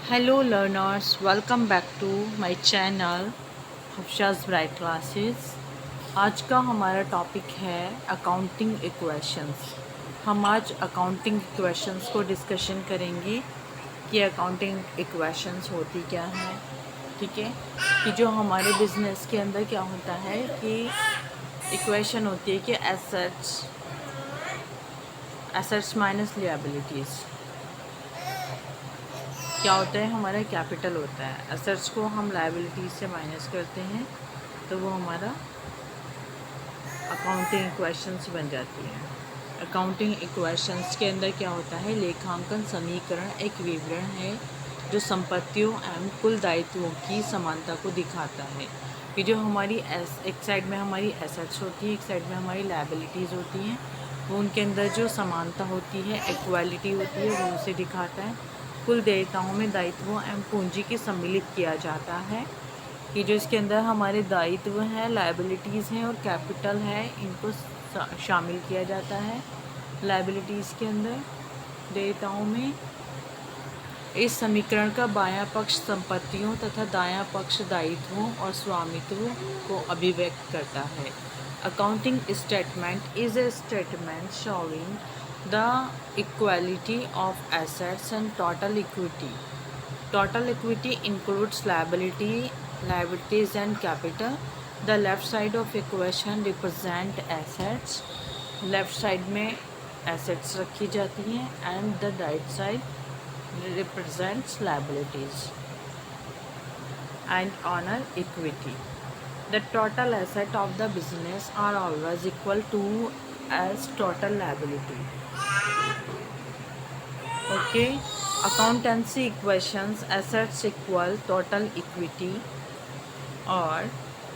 Hello learners, welcome back to my channel Hafshaz bright classes. आज का हमारा टॉपिक है अकाउंटिंग इक्वेशंस। हम आज अकाउंटिंग इक्वेशंस को डिस्कशन करेंगे कि अकाउंटिंग इक्वेशंस होती क्या हैं। ठीक है, कि जो हमारे बिजनेस के अंदर क्या होता है कि इक्वेशन होती है कि एसेट्स माइनस लिएबिलिटीज़ क्या होता है, हमारा कैपिटल होता है। एसेट्स को हम लायबिलिटीज से माइनस करते हैं तो वो हमारा अकाउंटिंग इक्वेशंस बन जाती है। अकाउंटिंग इक्वेशंस के अंदर क्या होता है, लेखांकन समीकरण एक विवरण है जो संपत्तियों एवं कुल दायित्वों की समानता को दिखाता है। कि जो हमारी एक साइड में हमारी एसेट्स होती है, एक साइड में हमारी लायबिलिटीज़ होती हैं, वो उनके अंदर जो समानता होती है, इक्वालिटी होती है, वो उसे दिखाता है। कुल देयताओं में दायित्वों एवं पूंजी की सम्मिलित किया जाता है कि जो इसके अंदर हमारे दायित्व हैं, लायबिलिटीज़ हैं और कैपिटल है, इनको शामिल किया जाता है। लायबिलिटीज़ के अंदर देयताओं में इस समीकरण का बायां पक्ष संपत्तियों तथा दायां पक्ष दायित्वों और स्वामित्व को अभिव्यक्त करता है। Accounting statement is a statement showing the equality of assets and total equity. Total equity includes liabilities and capital. The left side of equation represent assets. Left side में assets रखी जाती हैं and the right side represents liabilities and honor equity. The total asset of the business are always equal to as total liability. Okay, accountancy equations, assets equal total equity or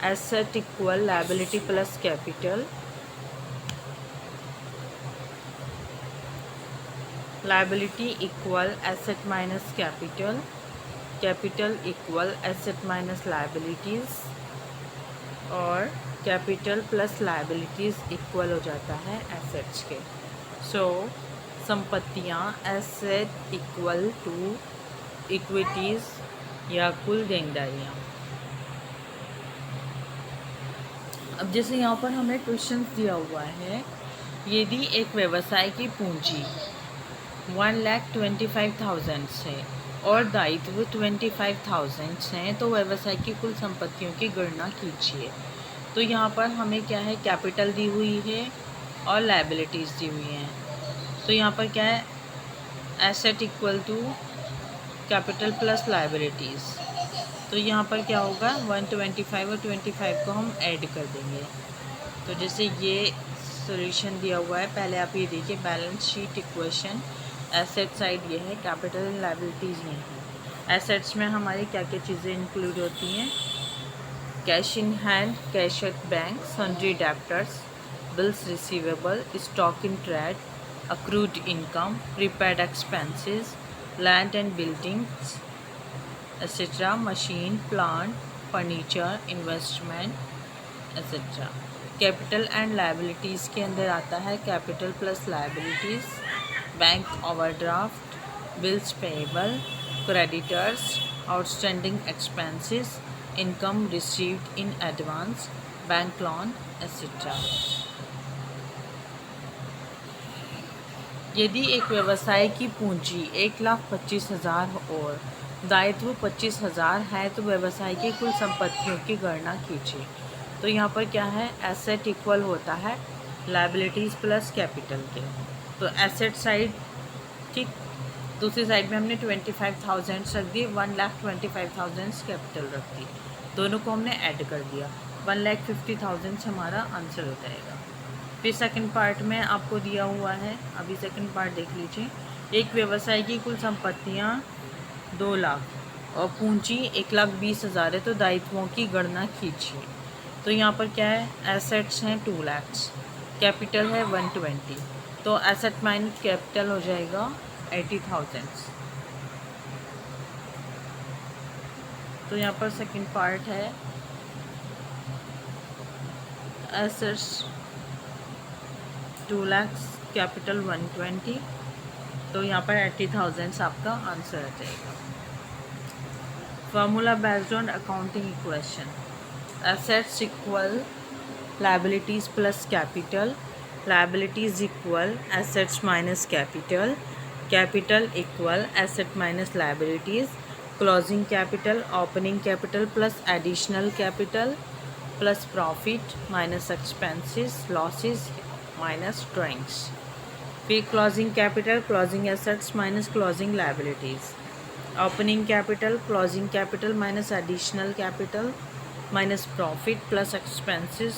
asset equal liability plus capital, liability equal asset minus capital, capital equal asset minus liabilities और capital plus liabilities equal हो जाता है assets के। सो संपत्तियाँ asset equal to equities या कुल देनदारियाँ। अब जैसे यहाँ पर हमें क्वेश्चन दिया हुआ है, यदि एक व्यवसाय की पूंजी 1,25,000 से और दायित्व 25,000 हैं तो व्यवसाय की कुल संपत्तियों की गणना कीजिए। तो यहाँ पर हमें क्या है, कैपिटल दी हुई है और लायबिलिटीज़ दी हुई हैं। तो यहाँ पर क्या है, asset equal to capital plus liabilities. तो यहाँ पर क्या होगा, 125 और 25 को हम ऐड कर देंगे। तो जैसे ये सॉल्यूशन दिया हुआ है, पहले आप ये देखिए balance sheet equation. Asset side ये है, कैपिटल एंड लायबिलिटीज़ ये हैं। एसेट्स में हमारी क्या क्या चीज़ें इंक्लूड होती हैं, cash in hand, cash at bank, sundry debtors, bills receivable, stock in trade, accrued income, prepaid expenses, land and buildings etcetera, machine, plant, furniture, investment etcetera. Capital and liabilities के अंदर आता है capital plus liabilities, bank overdraft, bills payable, creditors, outstanding expenses, income received in advance, bank loan etcetera. यदि एक व्यवसाय की पूंजी 1,25,000 और दायित्व 25,000 है तो व्यवसाय की कुल संपत्तियों की गणना कीजिए। तो यहाँ पर क्या है, एसेट इक्वल होता है लायबिलिटीज़ प्लस कैपिटल के। तो एसेट साइड ठीक, दूसरी साइड में हमने 25,000 रख दी, 1,25,000 कैपिटल रख दी, दोनों को हमने ऐड कर दिया, 1,50,000 हमारा आंसर हो जाएगा। फिर सेकंड पार्ट में आपको दिया हुआ है, अभी सेकंड पार्ट देख लीजिए। एक व्यवसाय की कुल संपत्तियाँ 2 लाख और पूंजी 1,20,000 है तो दायित्वों की गणना कीजिए। तो यहाँ पर क्या है, एसेट्स हैं 2 लाख, कैपिटल है 120, तो एसेट माइनस कैपिटल हो जाएगा 80,000। तो यहाँ पर सेकंड पार्ट है एसेट्स 2 लाख, कैपिटल 120, तो यहाँ पर 80,000 आपका आंसर आ जाएगा। Formula based on accounting equation. Assets equal liabilities plus capital. Liabilities equal assets minus capital. Capital equal asset minus liabilities. Closing capital, opening capital plus additional capital plus profit minus expenses, losses minus drawings. फिर closing capital, closing assets minus closing liabilities. Opening capital, closing capital minus additional capital minus profit plus expenses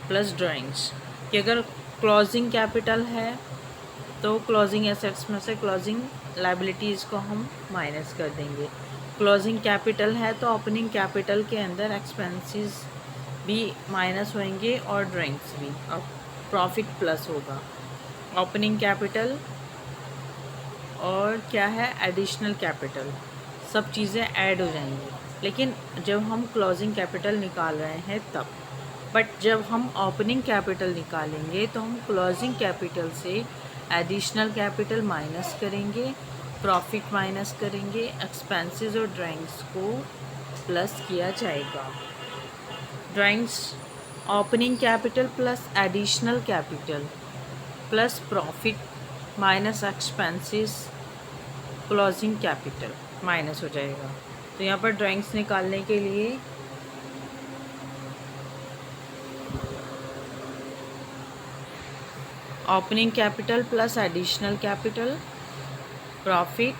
plus drawings. कि अगर closing capital है तो closing assets में से closing liabilities को हम minus कर देंगे. क्लोजिंग कैपिटल है तो ओपनिंग कैपिटल के अंदर एक्सपेंसेस भी माइनस होंगे और ड्राइंग्स भी, और प्रॉफिट प्लस होगा. ओपनिंग कैपिटल और क्या है एडिशनल कैपिटल, सब चीज़ें ऐड हो जाएंगी. लेकिन जब हम क्लोजिंग कैपिटल निकाल रहे हैं तब, बट जब हम ओपनिंग कैपिटल निकालेंगे तो हम क्लोजिंग कैपिटल से एडिशनल कैपिटल माइनस करेंगे, प्रॉफिट माइनस करेंगे, एक्सपेंसेस और ड्राइंग्स को प्लस किया जाएगा. Drawings opening capital plus additional capital plus profit minus expenses closing capital minus हो जाएगा. तो यहाँ पर ड्राइंग्स निकालने के लिए opening capital plus additional capital, profit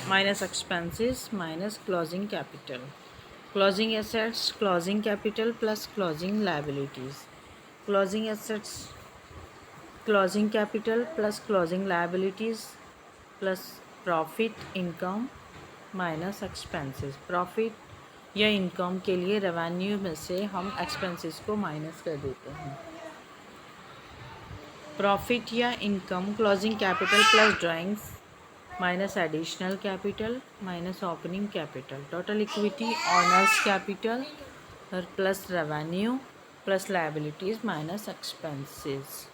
minus expenses minus closing capital. Closing assets, closing capital plus closing liabilities. Closing assets, closing capital plus closing liabilities plus profit income minus expenses. Profit या income के लिए revenue में से हम expenses को minus कर देते हैं. प्रॉफिट या income closing capital plus drawings minus additional capital minus opening capital. Total equity honours capital plus revenue plus liabilities minus expenses.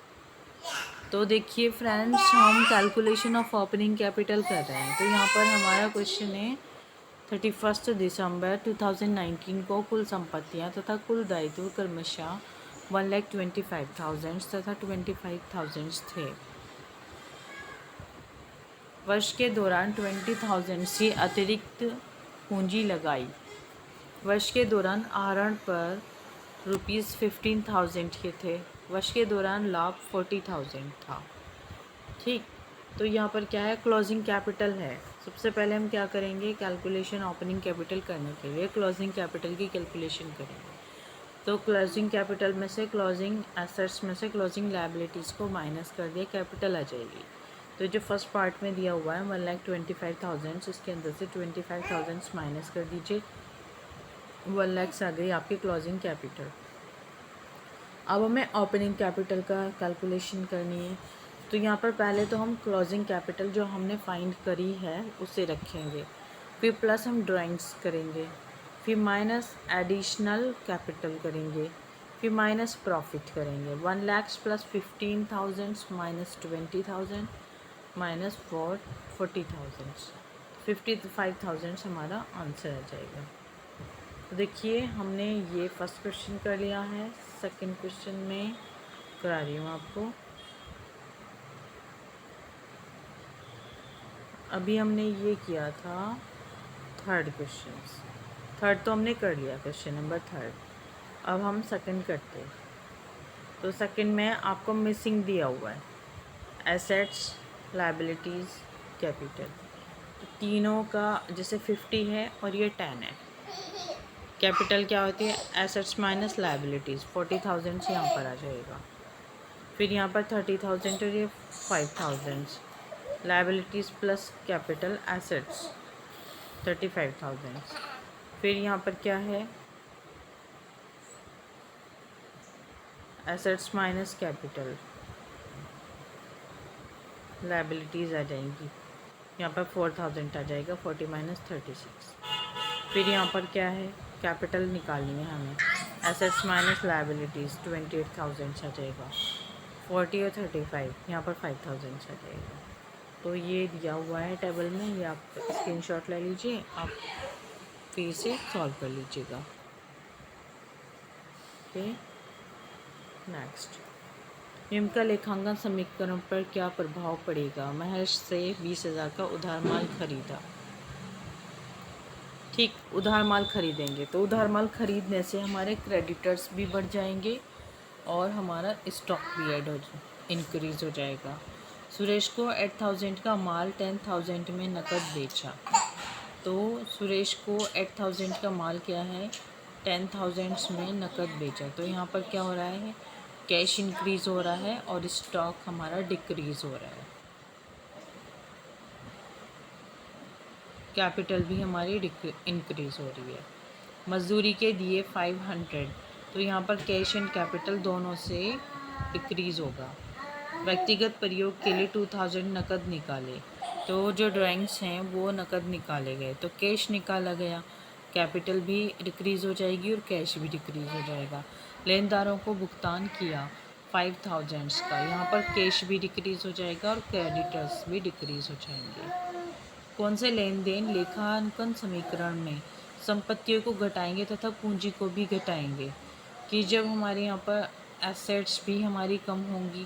तो देखिए फ्रेंड्स, हम कैलकुलेशन ऑफ ओपनिंग कैपिटल कर रहे हैं. तो यहाँ पर हमारा क्वेश्चन है 31 दिसंबर 2019 को कुल संपत्तियाँ तथा कुल दायित्व क्रमशः 1,25,000 तथा 25,000 थे. वर्ष के दौरान 20,000 से अतिरिक्त पूंजी लगाई. वर्ष के दौरान आहरण पर ₹15,000 के थे. वर्ष के दौरान लाभ 40,000 था. ठीक, तो यहाँ पर क्या है, क्लोजिंग कैपिटल है. सबसे पहले हम क्या करेंगे, कैलकुलेशन ओपनिंग कैपिटल करने के लिए क्लोजिंग कैपिटल की कैलकुलेशन करेंगे. तो क्लोजिंग कैपिटल में से क्लोजिंग एसेट्स में से क्लोजिंग लायबिलिटीज़ को माइनस कर दिया, कैपिटल आ जाएगी. तो जो फर्स्ट पार्ट में दिया हुआ है 1,25,000, इसके अंदर से 25,000 माइनस कर दीजिए, 1 लाख आ गई आपकी क्लोजिंग कैपिटल. अब हमें ओपनिंग कैपिटल का कैलकुलेशन करनी है. तो यहाँ पर पहले तो हम क्लोजिंग कैपिटल जो हमने फाइंड करी है उसे रखेंगे, फिर प्लस हम ड्राइंग्स करेंगे, फिर माइनस एडिशनल कैपिटल करेंगे, फिर माइनस प्रॉफिट करेंगे. 1 लाख प्लस 15,000 माइनस 20,000 माइनस 40,000, 55,000 हमारा आंसर आ जाएगा. तो देखिए हमने ये फर्स्ट क्वेश्चन कर लिया है. सेकंड क्वेश्चन में करा रही हूँ आपको. अभी हमने ये किया था थर्ड क्वेश्चन. थर्ड तो हमने कर लिया, क्वेश्चन नंबर थर्ड. अब हम सेकंड करते हैं. तो सेकंड में आपको मिसिंग दिया हुआ है एसेट्स, लायबिलिटीज़, कैपिटल. तो तीनों का जैसे 50 है और ये 10 है. कैपिटल क्या होती है, एसेट्स माइनस लायबिलिटीज़, 40,000 से यहाँ पर आ जाएगा. फिर यहाँ पर 30,000 और ये 5,000. Liabilities plus capital assets 35,000. फिर यहाँ पर क्या है, एसेट्स माइनस कैपिटल, लायबिलिटीज़ आ जाएंगी. यहाँ पर 4,000 आ जाएगा, 40 माइनस 36. फिर यहाँ पर क्या है, कैपिटल निकालनी है हमें, एसेट्स माइनस लायबिलिटीज़ 28,000 आ जाएगा. 40 और 35, यहाँ पर 5,000 आ जाएगा. तो ये दिया हुआ है टेबल में, ये आप स्क्रीनशॉट ले लीजिए. आप फिर इसे सॉल्व कर लीजिएगा। ओके, नेक्स्ट, निम्न का लेखांकन समीकरण पर क्या प्रभाव पड़ेगा? महेश से 20,000 का उधार माल खरीदा। ठीक, उधार माल खरीदेंगे तो उधार माल खरीदने से हमारे क्रेडिटर्स भी बढ़ जाएंगे और हमारा स्टॉक भी इंक्रीज़ हो जाएगा। सुरेश को 8,000 का माल 10,000 में नकद बेचा। तो सुरेश को 8,000 का माल क्या है, 10,000 में नकद बेचा। तो यहाँ पर क्या हो रहा है, कैश इंक्रीज़ हो रहा है और स्टॉक हमारा डिक्रीज़ हो रहा है। कैपिटल भी हमारी इंक्रीज़ हो रही है। मजदूरी के दिए 500, तो यहाँ पर कैश एंड कैपिटल दोनों से डिक्रीज़ होगा। व्यक्तिगत प्रयोग के लिए 2000 नकद निकाले, तो जो ड्राइंग्स हैं वो नकद निकाले गए, तो कैश निकाला गया, कैपिटल भी डिक्रीज़ हो जाएगी और कैश भी डिक्रीज़ हो जाएगा। लेनदारों को भुगतान किया 5000 का, यहाँ पर कैश भी डिक्रीज़ हो जाएगा और क्रेडिटर्स भी डिक्रीज़ हो जाएंगे। कौन से लेन देन लेखांकन समीकरण में संपत्तियों को घटाएंगे तथा पूंजी को भी घटाएंगे? कि जब हमारे यहाँ पर एसेट्स भी हमारी कम होंगी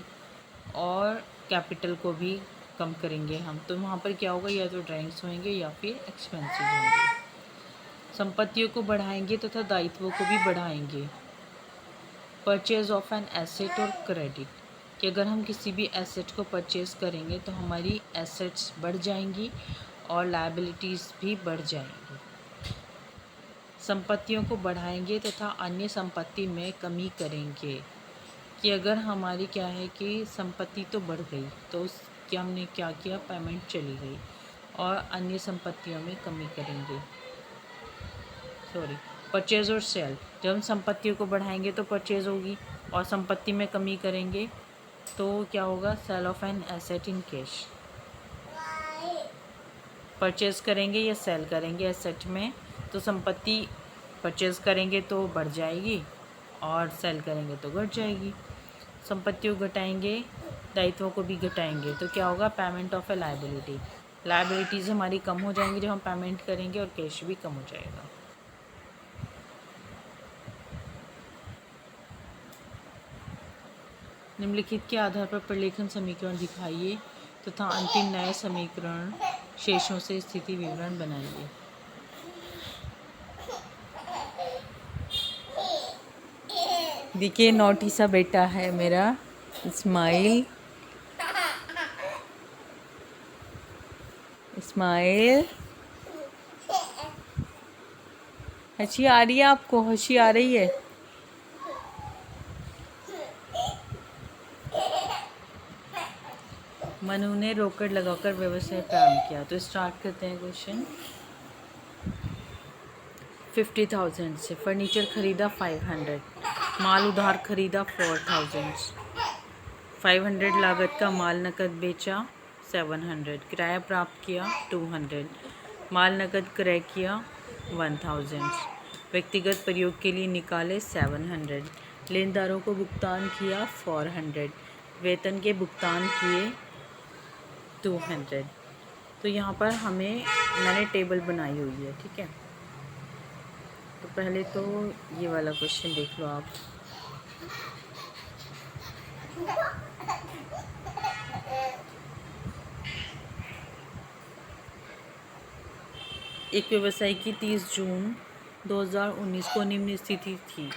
और कैपिटल को भी कम करेंगे हम, तो वहाँ पर क्या होगा, या तो ड्राइंग्स होंगे या फिर एक्सपेंसिव होंगे। संपत्तियों को बढ़ाएंगे तथा दायित्वों को भी बढ़ाएंगे। परचेज ऑफ एन एसेट और क्रेडिट, कि अगर हम किसी भी एसेट को परचेज़ करेंगे तो हमारी एसेट्स बढ़ जाएंगी और लायबिलिटीज़ भी बढ़ जाएंगी। संपत्तियों को बढ़ाएंगे तथा अन्य संपत्ति में कमी करेंगे, कि अगर हमारी क्या है कि संपत्ति तो बढ़ गई तो उसकी हमने क्या किया, पेमेंट चली गई और अन्य संपत्तियों में कमी करेंगे। परचेज और सेल, जब हम संपत्तियों को बढ़ाएंगे तो परचेज होगी और संपत्ति में कमी करेंगे तो क्या होगा, sale of an asset in cash. Purchase करेंगे या सेल करेंगे एसेट में, तो संपत्ति परचेज करेंगे तो बढ़ जाएगी और सेल करेंगे तो घट जाएगी। संपत्तियों को घटाएंगे, दायित्वों को भी घटाएंगे, तो क्या होगा, payment of A liability. Liabilities हमारी कम हो जाएंगी जब हम पेमेंट करेंगे और कैश भी कम हो जाएगा। निम्नलिखित के आधार पर प्रलेखन समीकरण दिखाइए तथा अंतिम नए समीकरण शेषों से स्थिति विवरण बनाइए। देखिए, नोटी सा बेटा है मेरा इस्माइल। इस्माइल, हंसी आ रही है आपको? हंसी आ रही है? मनु ने रोकड़ लगाकर व्यवसाय प्रारंभ किया। तो स्टार्ट करते हैं क्वेश्चन। 50,000 से फर्नीचर खरीदा 500, माल उधार खरीदा 4,000, 500 लागत का माल नकद बेचा 700, किराया प्राप्त किया 200, माल नकद क्रय किया 1000, व्यक्तिगत प्रयोग के लिए निकाले 700, लेनदारों को भुगतान किया 400, वेतन के भुगतान किए 200। तो यहाँ पर मैंने टेबल बनाई हुई है, ठीक है। तो पहले तो ये वाला क्वेश्चन देख लो आप। एक व्यवसायी की 30 जून 2019 को निम्न स्थिति थी: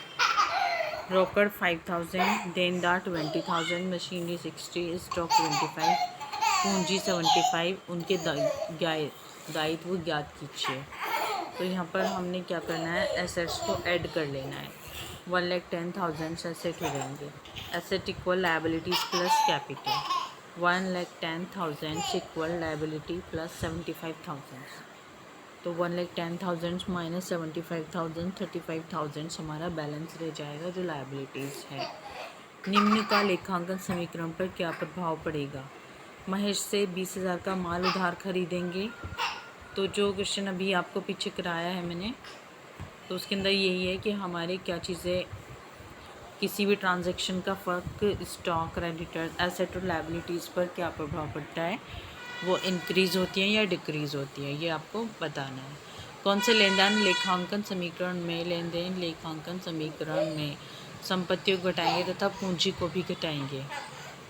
रोकड़ 5,000, देनदार 20,000, मशीनरी 60, स्टॉक 25, पूंजी 75, उनके दायित्व ज्ञात कीजिए। तो यहाँ पर हमने क्या करना है, एसेट्स को ऐड कर लेना है। 1,10,000 एसेट हो जाएंगे। Asset equal liabilities plus capital. 1,10,000 equal liability plus 75,000। तो 1,10,000 माइनस 75,000, 35,000 हमारा बैलेंस रह जाएगा जो लायबिलिटीज़ है। निम्न का लेखांकन समीकरण पर क्या प्रभाव पड़ेगा? महेश से 20,000 का माल उधार खरीदेंगे। तो जो क्वेश्चन अभी आपको पीछे कराया है मैंने, तो उसके अंदर यही है कि हमारे क्या चीज़ें, किसी भी ट्रांजैक्शन का फ़र्क स्टॉक, क्रेडिटर, एसेट और लायबिलिटीज़ पर क्या प्रभाव पड़ता है, वो इंक्रीज़ होती हैं या डिक्रीज़ होती है, ये आपको बताना है। कौन से लेनदेन लेखांकन समीकरण में संपत्तियों को घटाएंगे तथा पूंजी को भी घटाएंगे।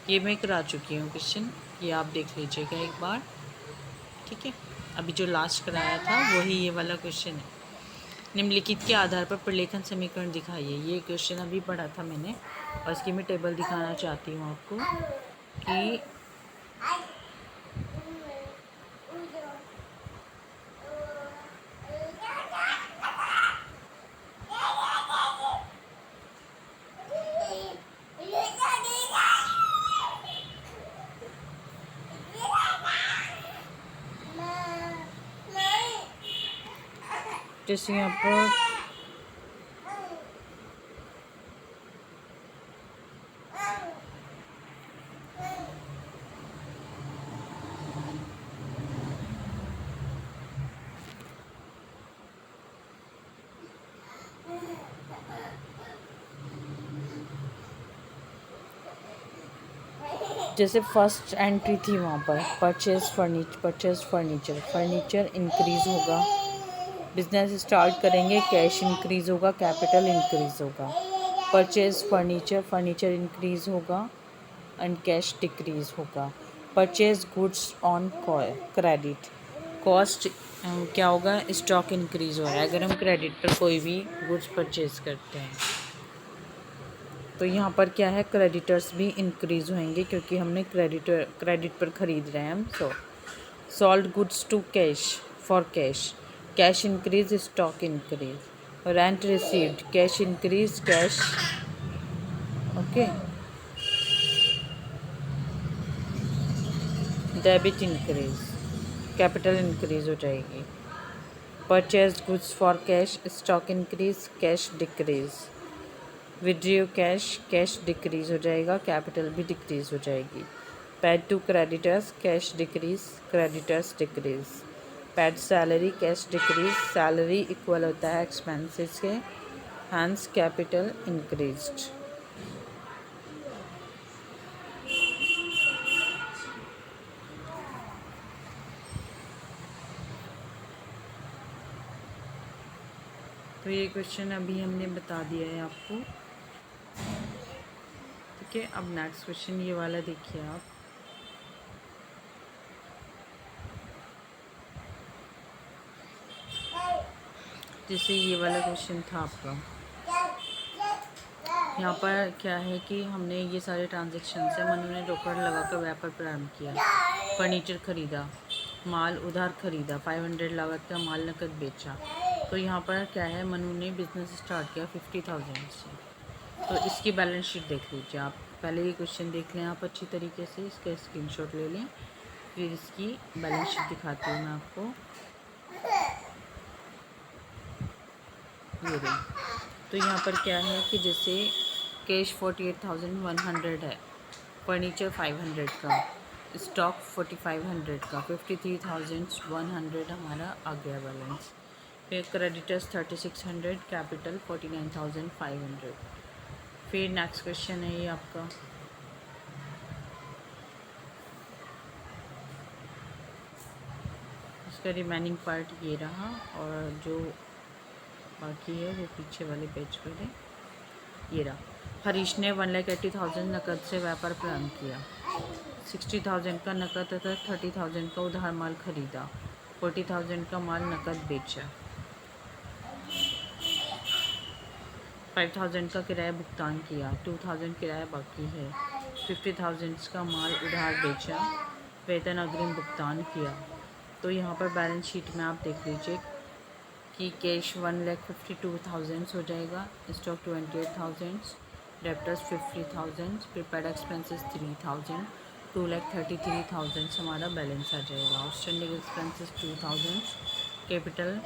ये मैं करा चुकी हूँ क्वेश्चन, ये आप देख लीजिएगा एक बार, ठीक है। अभी जो लास्ट कराया था वही ये वाला क्वेश्चन है। निम्नलिखित के आधार पर प्रलेखन समीकरण दिखाइए। ये क्वेश्चन अभी पढ़ा था मैंने और इसकी मैं टेबल दिखाना चाहती हूँ आपको कि जैसे यहाँ पर जैसे फर्स्ट एंट्री थी वहाँ पर परचेज फर्नीचर इंक्रीज़ होगा, बिजनेस स्टार्ट करेंगे, कैश इंक्रीज़ होगा, कैपिटल इंक्रीज़ होगा। परचेज फर्नीचर इंक्रीज़ होगा एंड कैश डिक्रीज़ होगा। Purchase goods on credit, cost क्या होगा, स्टॉक इंक्रीज़ हो रहा है अगर हम क्रेडिट पर कोई भी गुड्स परचेज करते हैं। तो यहाँ पर क्या है, क्रेडिटर्स भी इंक्रीज़ होंगे क्योंकि हमने क्रेडिट पर ख़रीद रहे हैं हम। Sold goods to cash increase, stock increase. Rent received, cash increase, cash okay. Debit increase, capital increase हो जाएगी। Purchase goods for cash, stock increase, cash decrease. Withdraw cash decrease हो जाएगा, कैपिटल भी डिक्रीज हो जाएगी। Paid to creditors, cash decrease, creditors decrease. Paid salary, cash decrease, salary equal होता है expenses के, हैंस कैपिटल इंक्रीज्ड। तो ये क्वेश्चन अभी हमने बता दिया है आपको, ठीक है। अब नेक्स्ट क्वेश्चन ये वाला देखिए आप, जैसे ये वाला क्वेश्चन था आपका। यहाँ पर क्या है कि हमने ये सारे ट्रांजेक्शन से मनु ने रोकड़ लगाकर व्यापार प्रारंभ किया। फर्नीचर खरीदा, माल उधार खरीदा, 500 लागत का माल नकद बेचा। तो यहाँ पर क्या है, मनु ने बिज़नेस स्टार्ट किया 50,000 से। तो इसकी बैलेंस शीट देख लीजिए आप, पहले ये क्वेश्चन देख लें आप अच्छी तरीके से, इसका स्क्रीनशॉट ले लें, फिर इसकी बैलेंस शीट दिखाती हूँ मैं आपको। ये रही। तो यहाँ पर क्या है कि जैसे कैश 48,100 है, फर्नीचर 500 का, स्टॉक 4500 का, 53,100 हमारा आ गया बैलेंस। फिर क्रेडिटर्स 3600, कैपिटल 49,500। फिर नेक्स्ट क्वेश्चन है ये आपका, इसका रिमेनिंग पार्ट ये रहा और जो बाकी है वो पीछे वाले पेज पर है। ये रहा, हरीश ने 1,80,000 नकद से व्यापार प्रारंभ किया। 60,000 का नकद तथा 30,000 का उधार माल खरीदा, 40,000 का माल नकद बेचा, 5,000 का किराया भुगतान किया, 2,000 किराया बाकी है, 50,000 का माल उधार बेचा, वेतन अग्रिम भुगतान किया। तो यहाँ पर बैलेंस शीट में आप देख लीजिए कि कैश 1,52,000 हो जाएगा, स्टॉक 28,000, डेप्टर्स 50,000, प्रिपेड एक्सपेंसेस 3,000, 2,33,000 हमारा बैलेंस आ जाएगा। आउटस्टैंडिंग एक्सपेंसेस 2,000, कैपिटल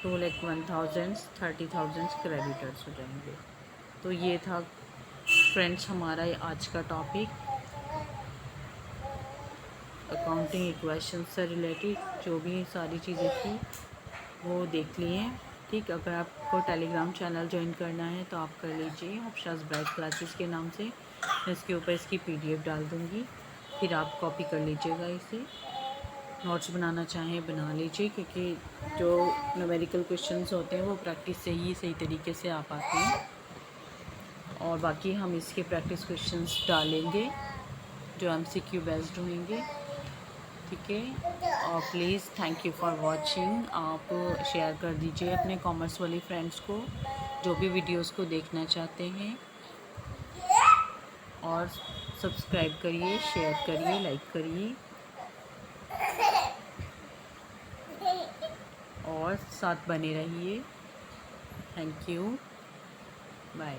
2,01,000, 30,000 क्रेडिटर्स हो जाएंगे। तो ये था फ्रेंड्स हमारा आज का टॉपिक, अकाउंटिंग इक्वेशन से रिलेटेड जो भी सारी चीज़ें थी वो देख लिए। ठीक, अगर आपको टेलीग्राम चैनल ज्वाइन करना है तो आप कर लीजिए, ऑप्शंस ब्राइट क्लासेस के नाम से। मैं इसके ऊपर इसकी PDF डाल दूँगी। फिर आप कॉपी कर लीजिएगा इसे। नोट्स बनाना चाहें बना लीजिए, क्योंकि जो न्यूमेरिकल क्वेश्चंस होते हैं वो प्रैक्टिस से ही सही तरीके से आ पाते हैं। और बाकी हम इसके प्रैक्टिस क्वेश्चंस डालेंगे जो MCQ बेस्ड होंगे, ठीक है। और please thank you for watching. आप शेयर कर दीजिए अपने कॉमर्स वाली फ्रेंड्स को जो भी वीडियोस को देखना चाहते हैं, और सब्सक्राइब करिए, शेयर करिए, लाइक करिए, और साथ बने रहिए। Thank you, bye.